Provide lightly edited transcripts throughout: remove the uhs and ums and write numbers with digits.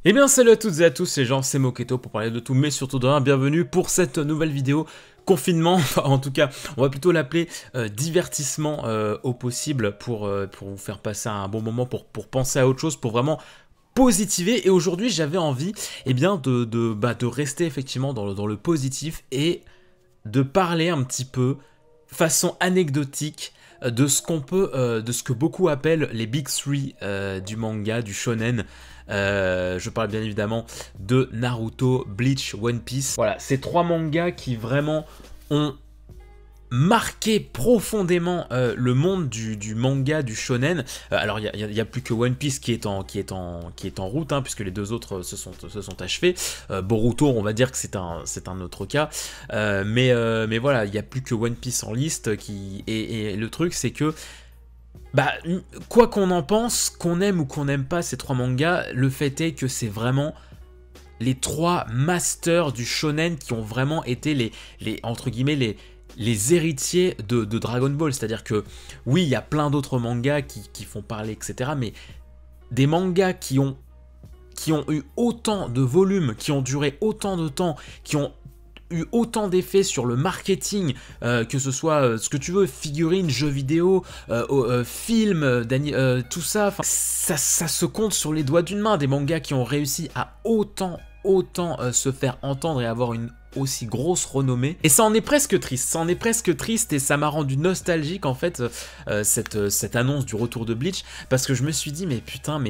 Eh bien salut à toutes et à tous, c'est Jean, c'est Moketo pour parler de tout, mais surtout de rien. Bienvenue pour cette nouvelle vidéo confinement, enfin en tout cas on va plutôt l'appeler divertissement au possible pour vous faire passer un bon moment, pour penser à autre chose, pour vraiment positiver. Et aujourd'hui j'avais envie de rester effectivement dans le positif et de parler un petit peu façon anecdotique de ce qu'on peut, de ce que beaucoup appellent les Big Three du manga, du shonen. Je parle bien évidemment de Naruto, Bleach, One Piece. Voilà, ces trois mangas qui vraiment ont marqué profondément le monde du manga, du shonen. Alors il y a plus que One Piece qui est en route, hein, puisque les deux autres se sont achevés. Boruto, on va dire que c'est un autre cas. Mais voilà, il n'y a plus que One Piece en liste. Et le truc, c'est que quoi qu'on en pense, qu'on aime ou qu'on n'aime pas ces trois mangas, le fait est que c'est vraiment les trois masters du shonen qui ont vraiment été entre guillemets, les héritiers de Dragon Ball. C'est-à-dire que, oui, il y a plein d'autres mangas qui font parler, etc. Mais des mangas qui ont eu autant de volume, qui ont duré autant de temps, qui ont eu autant d'effets sur le marketing, que ce soit ce que tu veux, figurines, jeux vidéo, films, tout ça, ça se compte sur les doigts d'une main, des mangas qui ont réussi à autant se faire entendre et avoir une aussi grosse renommée. Et ça en est presque triste, et ça m'a rendu nostalgique en fait, cette annonce du retour de Bleach, parce que je me suis dit mais putain,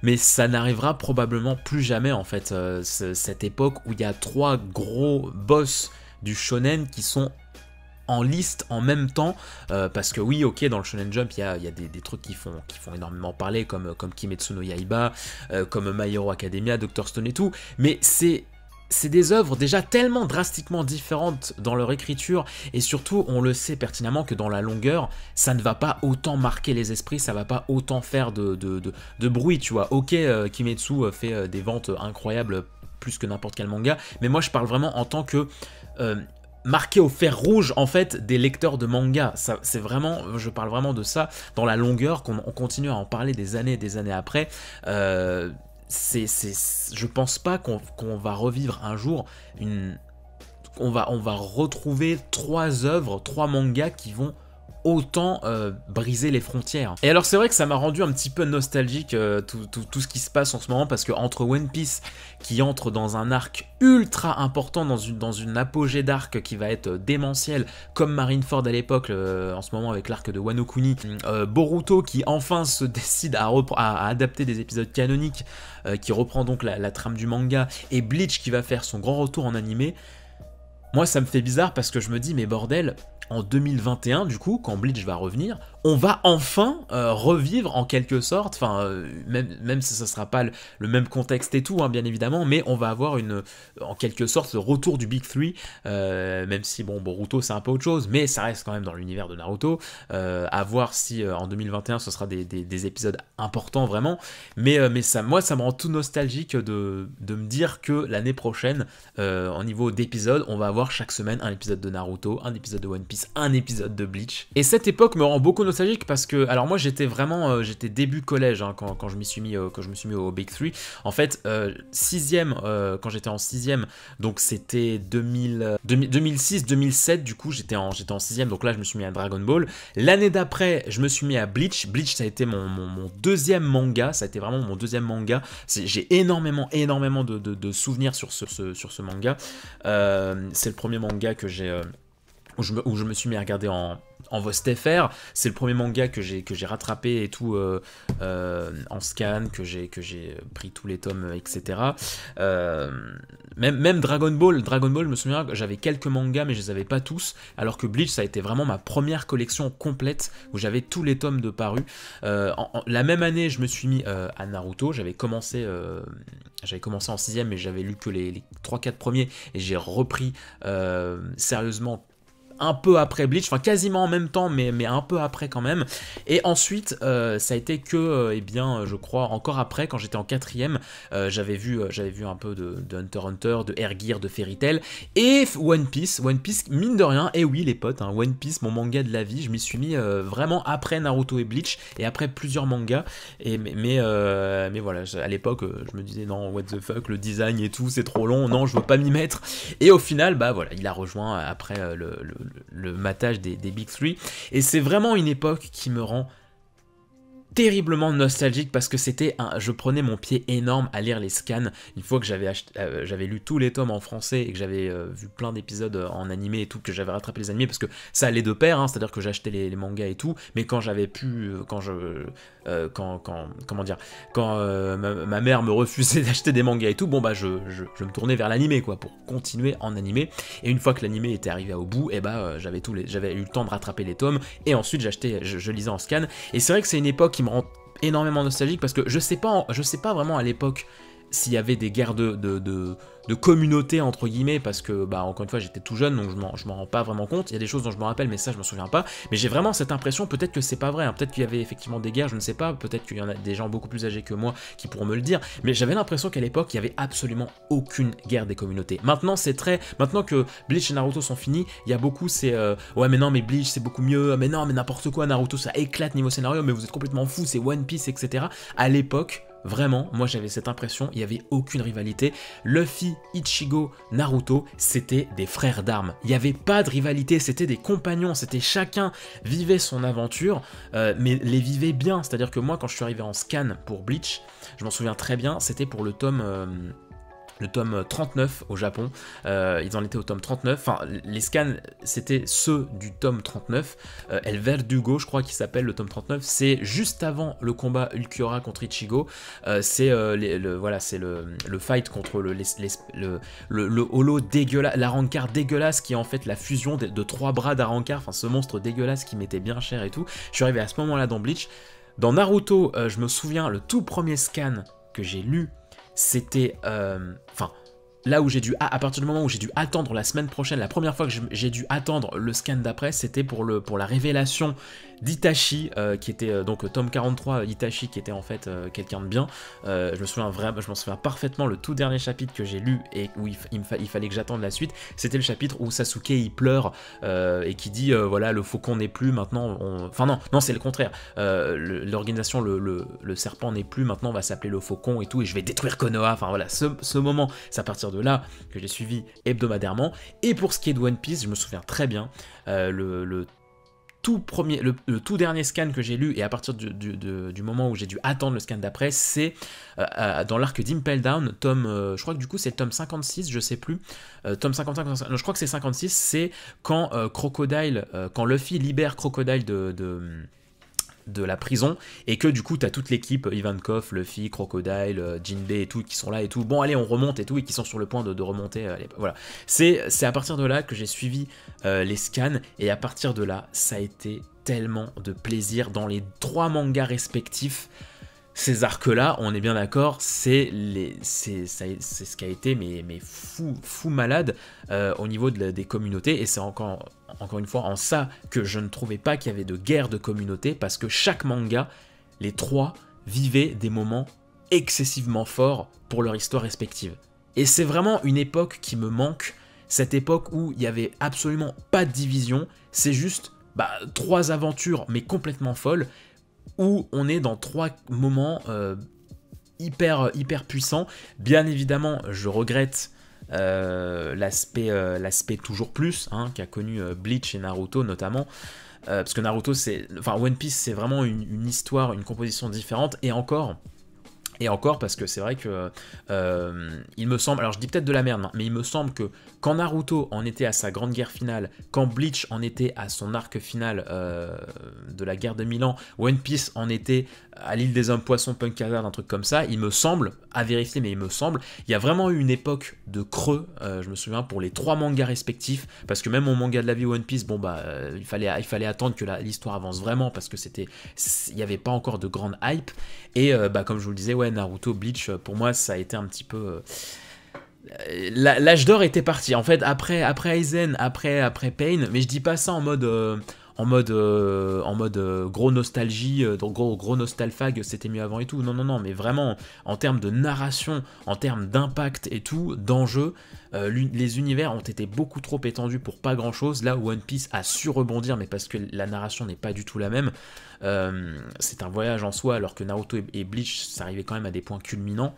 mais ça n'arrivera probablement plus jamais en fait, cette époque où il y a trois gros boss du shonen qui sont en liste en même temps, parce que oui, ok, dans le Shonen Jump il y a des trucs qui font énormément parler, comme Kimetsu no Yaiba, comme My Hero Academia, Dr. Stone et tout, mais c'est des œuvres déjà tellement drastiquement différentes dans leur écriture, et surtout on le sait pertinemment que dans la longueur ça ne va pas autant marquer les esprits, ça va pas autant faire de bruit, tu vois. Ok, Kimetsu fait des ventes incroyables, plus que n'importe quel manga, mais moi je parle vraiment en tant que marqué au fer rouge en fait des lecteurs de manga. C'est vraiment, je parle vraiment de ça, dans la longueur, qu'on continue à en parler des années après. Je pense pas qu'on va revivre un jour on va retrouver trois œuvres, trois mangas qui vont autant briser les frontières. Et alors c'est vrai que ça m'a rendu un petit peu nostalgique, tout ce qui se passe en ce moment, parce que entre One Piece qui entre dans un arc ultra important, dans une apogée d'arc qui va être démentielle, comme Marineford à l'époque, en ce moment avec l'arc de Wano Kuni, Boruto qui enfin se décide à adapter des épisodes canoniques, qui reprend donc la trame du manga, et Bleach qui va faire son grand retour en animé. Moi ça me fait bizarre parce que je me dis mais bordel, en 2021 du coup, quand Bleach va revenir, on va enfin revivre en quelque sorte, enfin même si ça sera pas le même contexte et tout, hein, bien évidemment, mais on va avoir en quelque sorte le retour du Big Three, même si bon, Boruto c'est un peu autre chose, mais ça reste quand même dans l'univers de Naruto, à voir si en 2021 ce sera des épisodes importants vraiment, mais moi ça me rend tout nostalgique de me dire que l'année prochaine, en niveau d'épisodes, on va avoir chaque semaine un épisode de Naruto, un épisode de One Piece, un épisode de Bleach. Et cette époque me rend beaucoup nostalgique parce que, alors moi j'étais vraiment, j'étais début collège, hein, quand je me suis mis au Big Three. En fait, sixième, quand j'étais en sixième, donc c'était 2006-2007, du coup j'étais en sixième, donc là je me suis mis à Dragon Ball. L'année d'après, je me suis mis à Bleach. Bleach ça a été mon deuxième manga, ça a été vraiment mon deuxième manga. J'ai énormément de souvenirs sur ce manga. C'est le premier manga que j'ai où je me suis mis à regarder en VOST-FR. C'est le premier manga que j'ai rattrapé et tout, en scan, que j'ai pris tous les tomes, etc. Même Dragon Ball, je me souviens que j'avais quelques mangas mais je les avais pas tous, alors que Bleach ça a été vraiment ma première collection complète où j'avais tous les tomes de paru. La même année je me suis mis à Naruto, j'avais commencé en sixième mais j'avais lu que les 3-4 premiers, et j'ai repris sérieusement un peu après Bleach, enfin quasiment en même temps, mais un peu après quand même. Et ensuite, ça a été que, eh bien, je crois, encore après, quand j'étais en 4ème, j'avais vu un peu de Hunter x Hunter, de Air Gear, de Fairy Tail, et One Piece, mine de rien, et oui les potes, hein, One Piece, mon manga de la vie, je m'y suis mis vraiment après Naruto et Bleach, et après plusieurs mangas, mais voilà, à l'époque, je me disais, non, what the fuck, le design et tout, c'est trop long, non, je veux pas m'y mettre, et au final, bah voilà, il a rejoint après le matage des Big Three, et c'est vraiment une époque qui me rend terriblement nostalgique parce que je prenais mon pied énorme à lire les scans une fois que j'avais lu tous les tomes en français et que j'avais vu plein d'épisodes en animé et tout, que j'avais rattrapé les animés parce que ça allait de pair, hein, c'est-à-dire que j'achetais les mangas et tout, mais quand j'avais pu, comment dire, quand ma mère me refusait d'acheter des mangas et tout, bon bah je me tournais vers l'animé quoi pour continuer en animé, et une fois que l'animé était arrivé au bout, et bah j'avais eu le temps de rattraper les tomes et ensuite je lisais en scan, et c'est vrai que c'est une époque qui me rend énormément nostalgique parce que je sais pas vraiment à l'époque s'il y avait des guerres de communauté entre guillemets, parce que bah encore une fois j'étais tout jeune, donc je m'en rends pas vraiment compte. Il y a des choses dont je me rappelle mais ça je me souviens pas, mais j'ai vraiment cette impression, peut-être que c'est pas vrai, hein. Peut-être qu'il y avait effectivement des guerres, je ne sais pas, peut-être qu'il y en a des gens beaucoup plus âgés que moi qui pourront me le dire, mais j'avais l'impression qu'à l'époque il y avait absolument aucune guerre des communautés. Maintenant que Bleach et Naruto sont finis, il y a beaucoup ouais mais non mais Bleach c'est beaucoup mieux, mais non mais n'importe quoi, Naruto ça éclate niveau scénario, mais vous êtes complètement fous, c'est One Piece, etc. À l'époque, vraiment, moi j'avais cette impression, il n'y avait aucune rivalité. Luffy, Ichigo, Naruto, c'était des frères d'armes. Il n'y avait pas de rivalité, c'était des compagnons, c'était chacun vivait son aventure, mais les vivait bien. C'est-à-dire que moi, quand je suis arrivé en scan pour Bleach, je m'en souviens très bien, c'était pour le tome 39 au Japon, ils en étaient au tome 39, enfin les scans c'était ceux du tome 39, El Verdugo je crois qu'il s'appelle le tome 39, c'est juste avant le combat Ulquiorra contre Ichigo, c'est le fight contre le holo dégueulasse, l'Arrancar dégueulasse qui est en fait la fusion de trois bras d'Arrancar, enfin ce monstre dégueulasse qui m'était bien cher et tout. Je suis arrivé à ce moment là dans Bleach. Dans Naruto, je me souviens, le tout premier scan que j'ai lu, c'était, là où j'ai dû, à partir du moment où j'ai dû attendre la semaine prochaine, la première fois que j'ai dû attendre le scan d'après, c'était pour la révélation d'Itachi, qui était donc tome 43, Itachi qui était en fait quelqu'un de bien. Je m'en souviens parfaitement, le tout dernier chapitre que j'ai lu et où il fallait que j'attende la suite, c'était le chapitre où Sasuke il pleure et qui dit voilà, le faucon n'est plus, maintenant enfin non c'est le contraire, l'organisation le serpent n'est plus, maintenant on va s'appeler le faucon et tout, et je vais détruire Konoha. Enfin voilà, ce moment, c'est à partir de là que j'ai suivi hebdomadairement. Et pour ce qui est de One Piece, je me souviens très bien, le tout dernier scan que j'ai lu, et à partir du moment où j'ai dû attendre le scan d'après, c'est dans l'arc d'Impel Down, je crois que du coup c'est le tome 56, je sais plus, tome 55, non, je crois que c'est 56, c'est quand quand Luffy libère Crocodile de la prison, et que du coup t'as toute l'équipe, Ivankov, Luffy, Crocodile, Jinbei et tout, qui sont là et tout, bon allez on remonte et tout, et qui sont sur le point de remonter, voilà. C'est à partir de là que j'ai suivi les scans, et à partir de là ça a été tellement de plaisir dans les 3 mangas respectifs. Ces arcs-là, on est bien d'accord, c'est ce qui a été mais fou malade au niveau des communautés, et c'est encore une fois en ça que je ne trouvais pas qu'il y avait de guerre de communauté, parce que chaque manga, les 3 vivaient des moments excessivement forts pour leur histoire respective. Et c'est vraiment une époque qui me manque, cette époque où il n'y avait absolument pas de division, c'est juste 3 aventures mais complètement folles, où on est dans 3 moments hyper puissants. Bien évidemment, je regrette l'aspect toujours plus, hein, qu'a connu Bleach et Naruto notamment, parce que Naruto One Piece c'est vraiment une histoire, une composition différente, et encore parce que c'est vrai que il me semble, alors je dis peut-être de la merde, mais il me semble que quand Naruto en était à sa grande guerre finale, quand Bleach en était à son arc final de la guerre de 1000 ans, One Piece en était à l'île des hommes poissons, Punk Hazard, un truc comme ça, il me semble, à vérifier, mais il me semble, il y a vraiment eu une époque de creux, je me souviens, pour les 3 mangas respectifs, parce que même mon manga de la vie One Piece, bon il fallait attendre que l'histoire avance vraiment, parce que il n'y avait pas encore de grande hype, et comme je vous le disais, ouais, Naruto, Bleach, pour moi ça a été un petit peu l'âge d'or était parti. En fait, après Aizen, après Pain, mais je dis pas ça en mode gros nostalgie, donc gros nostalphag, c'était mieux avant et tout. Non, non, non, mais vraiment, en termes de narration, en termes d'impact et tout, d'enjeu, les univers ont été beaucoup trop étendus pour pas grand chose. Là où One Piece a su rebondir, mais parce que la narration n'est pas du tout la même. C'est un voyage en soi, alors que Naruto et Bleach, ça arrivait quand même à des points culminants.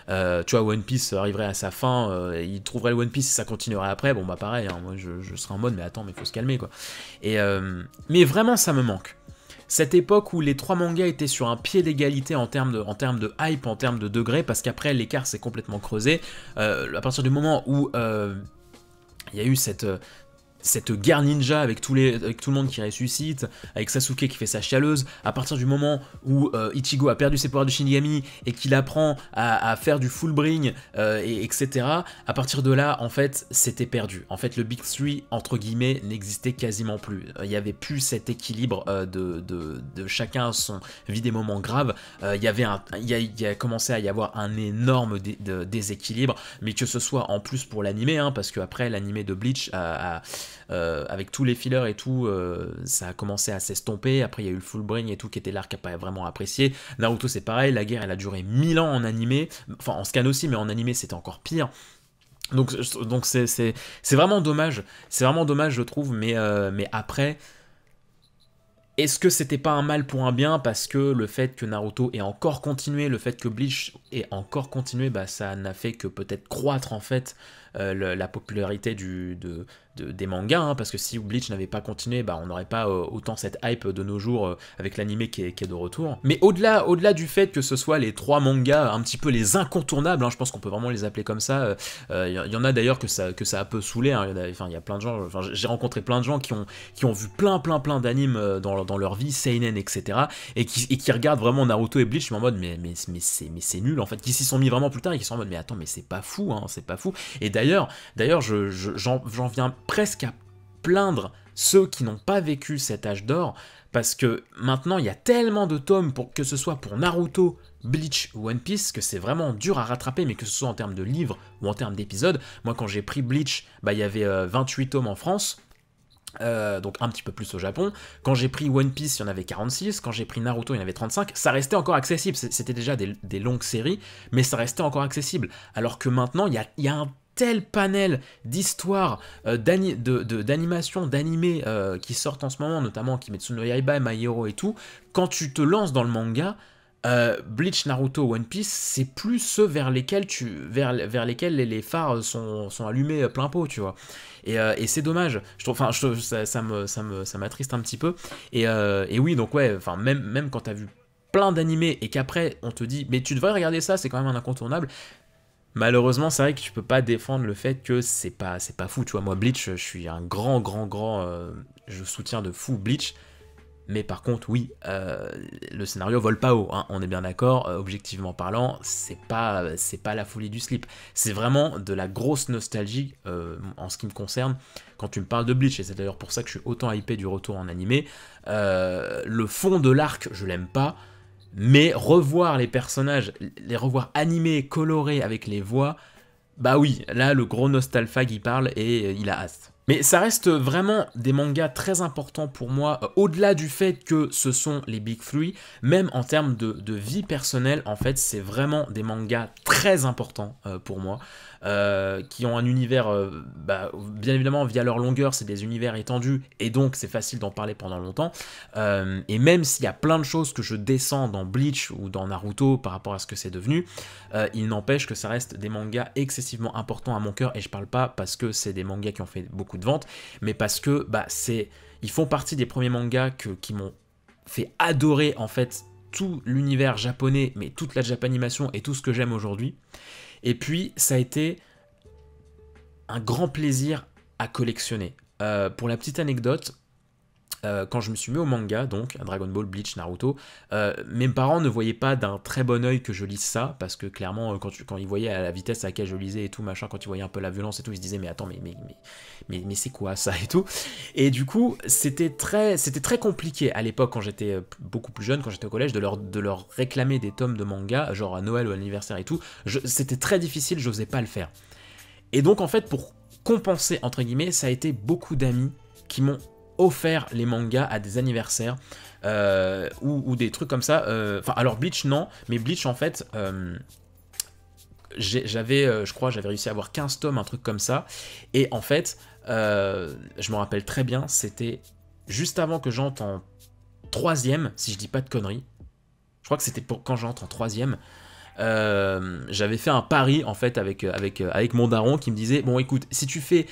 Tu vois, One Piece arriverait à sa fin, il trouverait le One Piece et ça continuerait après, bon bah pareil, hein, moi je serais en mode mais attends, mais faut se calmer quoi. Mais vraiment ça me manque. Cette époque où les trois mangas étaient sur un pied d'égalité en termes de hype, en termes de degrés, parce qu'après l'écart s'est complètement creusé, à partir du moment où il y a eu cette guerre ninja avec tout le monde qui ressuscite, avec Sasuke qui fait sa chialeuse, à partir du moment où Ichigo a perdu ses pouvoirs de Shinigami et qu'il apprend à faire du full bring, etc., à partir de là, en fait, c'était perdu. En fait, le Big Three, entre guillemets, n'existait quasiment plus. Il n'y avait plus cet équilibre de chacun son vit des moments graves. Il y a commencé à y avoir un énorme déséquilibre, mais que ce soit en plus pour l'animé, hein, parce qu'après, l'animé de Bleach avec tous les fillers et tout, ça a commencé à s'estomper. Après il y a eu le full bring et tout qui était l'arc à pas vraiment apprécié. Naruto c'est pareil, la guerre elle a duré 1000 ans en animé, enfin en scan aussi, mais en animé c'était encore pire. Donc c'est vraiment dommage, je trouve, mais après, est-ce que c'était pas un mal pour un bien, parce que le fait que Naruto ait encore continué, le fait que Bleach ait encore continué, bah ça n'a fait que peut-être croître en fait la popularité des mangas, hein, parce que si Bleach n'avait pas continué, bah, on n'aurait pas autant cette hype de nos jours avec l'animé qui est de retour. Mais au-delà du fait que ce soit les trois mangas un petit peu les incontournables, hein, je pense qu'on peut vraiment les appeler comme ça, y en a d'ailleurs que ça a un peu saoulé, hein, il y a plein de gens, j'ai rencontré plein de gens qui ont vu plein d'animes dans leur vie, seinen, etc., et qui regardent vraiment Naruto et Bleach, mais en mode mais c'est nul en fait, qui s'y sont mis vraiment plus tard et qui sont en mode mais attends, mais c'est pas fou, hein, c'est pas fou. Et d'ailleurs j'en viens presque à plaindre ceux qui n'ont pas vécu cet âge d'or, parce que maintenant il y a tellement de tomes, que ce soit pour Naruto, Bleach ou One Piece, que c'est vraiment dur à rattraper, mais que ce soit en termes de livres ou en termes d'épisodes. Moi quand j'ai pris Bleach, bah, il y avait 28 tomes en France, donc un petit peu plus au Japon. Quand j'ai pris One Piece, il y en avait 46, quand j'ai pris Naruto, il y en avait 35, ça restait encore accessible, c'était déjà des longues séries, mais ça restait encore accessible, alors que maintenant, il y a un tel panel d'histoires, d'animation, d'animés qui sortent en ce moment, notamment Kimetsu no Yaiba, My Hero et tout. Quand tu te lances dans le manga, Bleach, Naruto, One Piece, c'est plus ceux vers lesquels les phares sont allumés plein pot, tu vois. Et c'est dommage. Je trouve, enfin, ça m'attriste un petit peu. Et oui, donc ouais, enfin, même quand t'as vu plein d'animés et qu'après on te dit, mais tu devrais regarder ça, c'est quand même un incontournable. Malheureusement, c'est vrai que tu peux pas défendre le fait que c'est pas fou, tu vois. Moi, Bleach, je suis un grand, je soutiens de fou Bleach. Mais par contre, oui, le scénario vole pas haut, hein, on est bien d'accord, objectivement parlant, c'est pas la folie du slip. C'est vraiment de la grosse nostalgie en ce qui me concerne quand tu me parles de Bleach, et c'est d'ailleurs pour ça que je suis autant hypé du retour en animé. Le fond de l'arc, je l'aime pas, mais revoir les personnages, les revoir animés, colorés avec les voix, bah oui, là le gros nostalphag il parle et il a hâte. Mais ça reste vraiment des mangas très importants pour moi, au-delà du fait que ce sont les Big Three, même en termes de vie personnelle, en fait, c'est vraiment des mangas très importants pour moi, qui ont un univers, bien évidemment, via leur longueur, c'est des univers étendus, et donc c'est facile d'en parler pendant longtemps, et même s'il y a plein de choses que je descends dans Bleach ou dans Naruto par rapport à ce que c'est devenu, il n'empêche que ça reste des mangas excessivement importants à mon cœur, et je parle pas parce que c'est des mangas qui ont fait beaucoup de ventes, mais parce que ils font partie des premiers mangas qui m'ont fait adorer en fait tout l'univers japonais, mais toute la japanimation et tout ce que j'aime aujourd'hui. Et puis ça a été un grand plaisir à collectionner. Pour la petite anecdote, quand je me suis mis au manga, donc à Dragon Ball, Bleach, Naruto, mes parents ne voyaient pas d'un très bon œil que je lise ça, parce que clairement, quand ils voyaient à la vitesse à laquelle je lisais et tout, machin, quand ils voyaient un peu la violence et tout, ils se disaient, mais attends, mais c'est quoi ça et tout. Et du coup, c'était très compliqué à l'époque, quand j'étais beaucoup plus jeune, quand j'étais au collège, de leur réclamer des tomes de manga, genre à Noël ou à l'anniversaire et tout. C'était très difficile, j'osais pas le faire. Et donc, en fait, pour compenser, entre guillemets, ça a été beaucoup d'amis qui m'ont offert les mangas à des anniversaires ou des trucs comme ça. Enfin, alors Bleach non, mais Bleach en fait, je crois, j'avais réussi à avoir 15 tomes, un truc comme ça. Et en fait, je me rappelle très bien, c'était juste avant que j'entre en 3e, si je dis pas de conneries. Je crois que c'était quand j'entre en 3e. J'avais fait un pari en fait avec mon daron qui me disait, bon écoute, si tu fais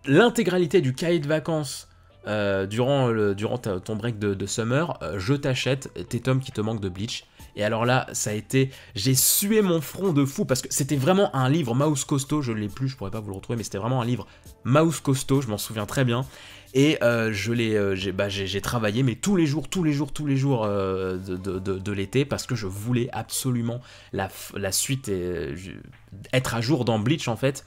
l'intégralité du cahier de vacances durant ton break de summer, je t'achète tes tomes qui te manquent de Bleach. Et alors là, ça a été... J'ai sué mon front de fou, parce que c'était vraiment un livre mouse costaud, je ne l'ai plus, je pourrais pas vous le retrouver, mais c'était vraiment un livre mouse costaud, je m'en souviens très bien. Et j'ai travaillé, mais tous les jours de l'été, parce que je voulais absolument la suite et être à jour dans Bleach en fait.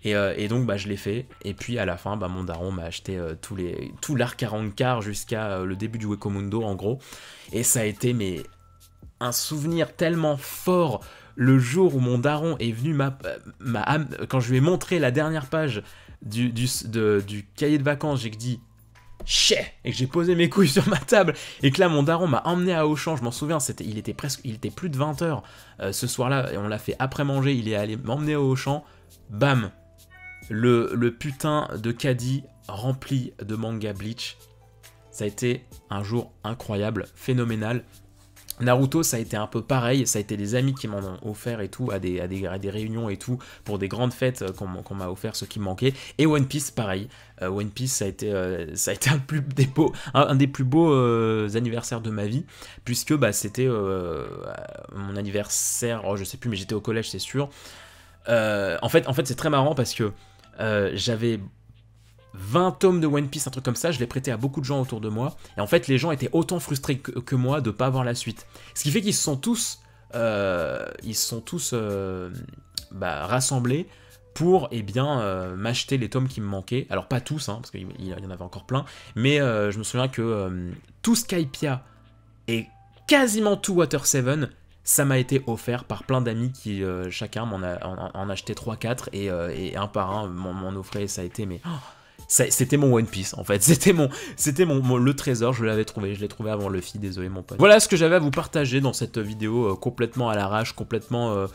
Et donc je l'ai fait, et puis à la fin mon daron m'a acheté tout l'arc à Rancard jusqu'à le début du Wekamundo en gros, et ça a été un souvenir tellement fort le jour où mon daron est venu quand je lui ai montré la dernière page du cahier de vacances, j'ai dit chais, et que j'ai posé mes couilles sur ma table, et que là mon daron m'a emmené à Auchan. Je m'en souviens, il était plus de 20h ce soir-là, et on l'a fait après manger. Il est allé m'emmener à Auchan, bam, le putain de caddie rempli de manga Bleach. Ça a été un jour incroyable, phénoménal. Naruto, ça a été un peu pareil, ça a été des amis qui m'en ont offert et tout, à des réunions et tout, pour des grandes fêtes qu'on m'a offert ce qui me manquait. Et One Piece, pareil. One Piece, ça a été un des plus beaux anniversaires de ma vie, puisque c'était mon anniversaire, je sais plus, mais j'étais au collège, c'est sûr. En fait c'est très marrant parce que j'avais 20 tomes de One Piece, un truc comme ça, je l'ai prêté à beaucoup de gens autour de moi, et en fait les gens étaient autant frustrés que moi de pas avoir la suite. Ce qui fait qu'ils se sont tous rassemblés pour m'acheter les tomes qui me manquaient. Alors pas tous, parce qu'il y en avait encore plein, mais je me souviens que tout Skypiea et quasiment tout Water 7, ça m'a été offert par plein d'amis qui chacun en achetait 3-4 et un par un m'en offrait. Ça a été c'était mon One Piece en fait, c'était le trésor, je l'ai trouvé avant Luffy, désolé mon pote. Voilà ce que j'avais à vous partager dans cette vidéo complètement à l'arrache, complètement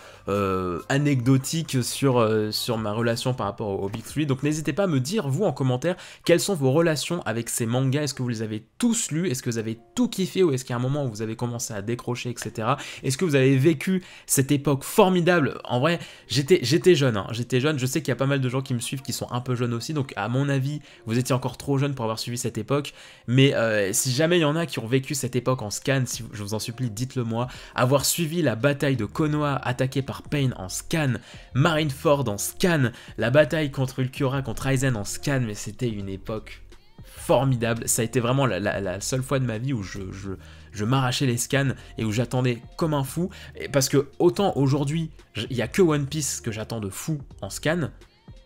anecdotique sur ma relation par rapport au Big 3. Donc n'hésitez pas à me dire vous en commentaire quelles sont vos relations avec ces mangas, est-ce que vous les avez tous lus, est-ce que vous avez tout kiffé, ou est-ce qu'il y a un moment où vous avez commencé à décrocher, etc. Est-ce que vous avez vécu cette époque formidable? En vrai, j'étais jeune, je sais qu'il y a pas mal de gens qui me suivent qui sont un peu jeunes aussi, donc à mon avis vous étiez encore trop jeune pour avoir suivi cette époque, mais si jamais il y en a qui ont vécu cette époque en scan, je vous en supplie, dites-le moi. Avoir suivi la bataille de Konoha attaquée par Pain en scan, Marineford en scan, la bataille contre Ulquiorra, contre Aizen en scan, mais c'était une époque formidable. Ça a été vraiment la seule fois de ma vie où je m'arrachais les scans et où j'attendais comme un fou, parce que autant aujourd'hui il n'y a que One Piece que j'attends de fou en scan,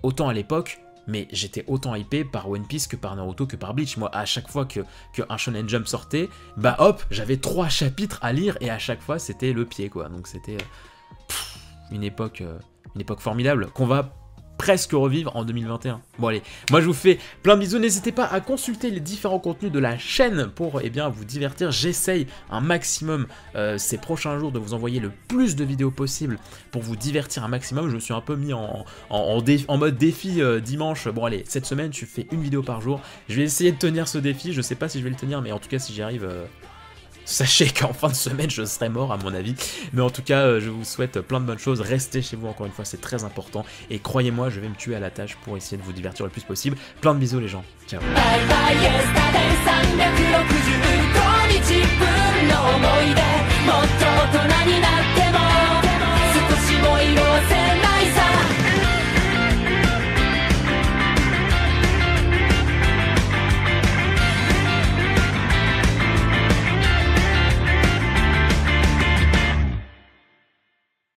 autant à l'époque, mais j'étais autant hypé par One Piece que par Naruto que par Bleach. Moi, à chaque fois qu'un Shonen Jump sortait, hop, j'avais 3 chapitres à lire, et à chaque fois c'était le pied quoi. Donc c'était une époque formidable qu'on va presque revivre en 2021. Bon allez, moi je vous fais plein de bisous, n'hésitez pas à consulter les différents contenus de la chaîne pour vous divertir. J'essaye un maximum ces prochains jours de vous envoyer le plus de vidéos possible pour vous divertir un maximum. Je me suis un peu mis en mode défi dimanche. Bon allez, cette semaine je fais une vidéo par jour, je vais essayer de tenir ce défi, je sais pas si je vais le tenir, mais en tout cas si j'y arrive... Sachez qu'en fin de semaine, je serai mort à mon avis. Mais en tout cas, je vous souhaite plein de bonnes choses. Restez chez vous, encore une fois, c'est très important. Et croyez-moi, je vais me tuer à la tâche pour essayer de vous divertir le plus possible. Plein de bisous les gens. Ciao. Bye bye,